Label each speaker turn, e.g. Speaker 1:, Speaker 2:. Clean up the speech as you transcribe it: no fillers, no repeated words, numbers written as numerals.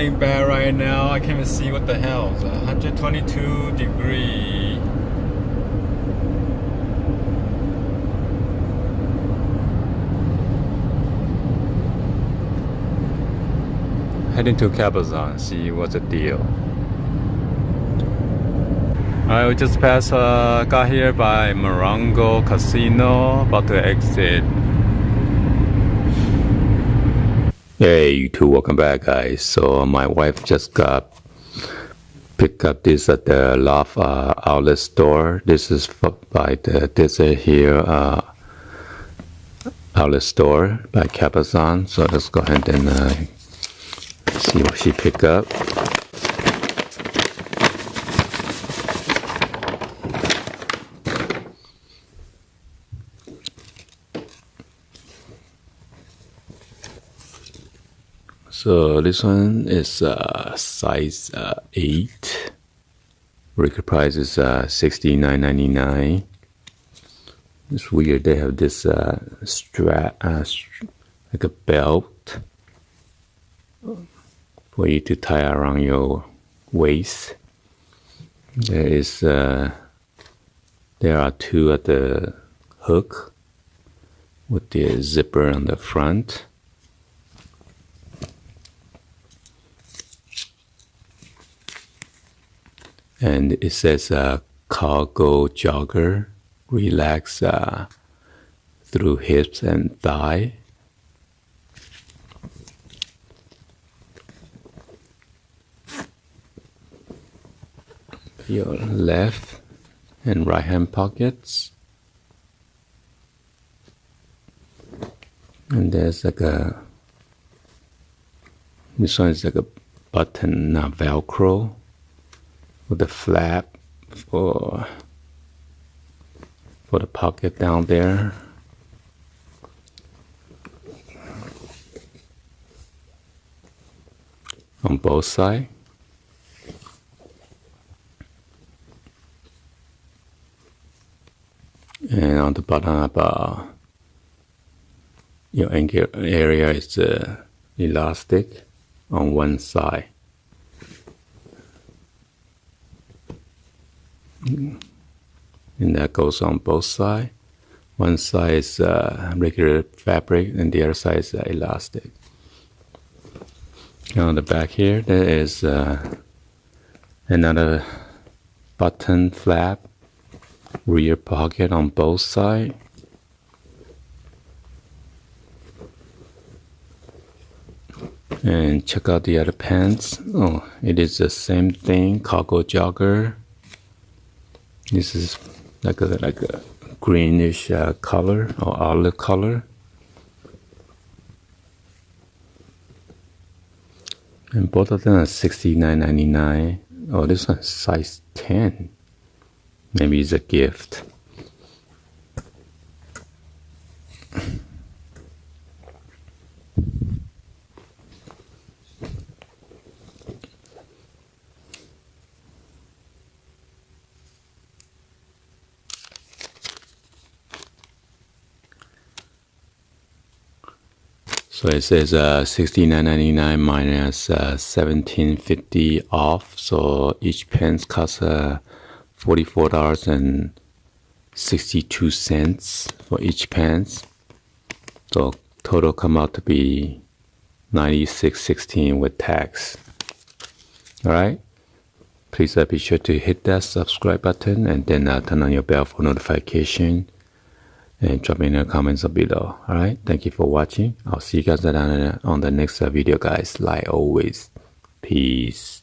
Speaker 1: getting bad right now. I can't even see what the hell. It's 122 degree. Heading to Cabazon, see what's the deal. Alright, we just passed, got here by Morongo Casino, about to exit. Hey, you two, welcome back, guys. So my wife just picked up this at the LOFT outlet store. This is by the Desert here outlet store by Cabazon. So let's go ahead and see what she picked up. So this one is size 8. Regular price is $69.99. It's weird. They have this strap, like a belt, for you to tie around your waist. There are two at the hook with the zipper on the front. And it says cargo jogger, relax through hips and thigh. Your left and right hand pockets. And there's like this one is like a button Velcro with a flap for the pocket down there. On both sides. And on the bottom of your ankle area is elastic on one side. And that goes on both sides. One side is regular fabric and the other side is elastic. And on the back here, there is another button flap, rear pocket on both sides. And check out the other pants. Oh, it is the same thing, cargo jogger. This is like a greenish color or olive color. And both of them are $69.99. Oh, this one's size 10. Maybe it's a gift. So it says $69.99 minus $17.50 off. So each pants costs $44.62 for each pants. So total come out to be $96.16 with tax. All right. Please be sure to hit that subscribe button and then turn on your bell for notification. And drop in the comments below. Alright, thank you for watching. I'll see you guys on the next video, guys. Like always, peace.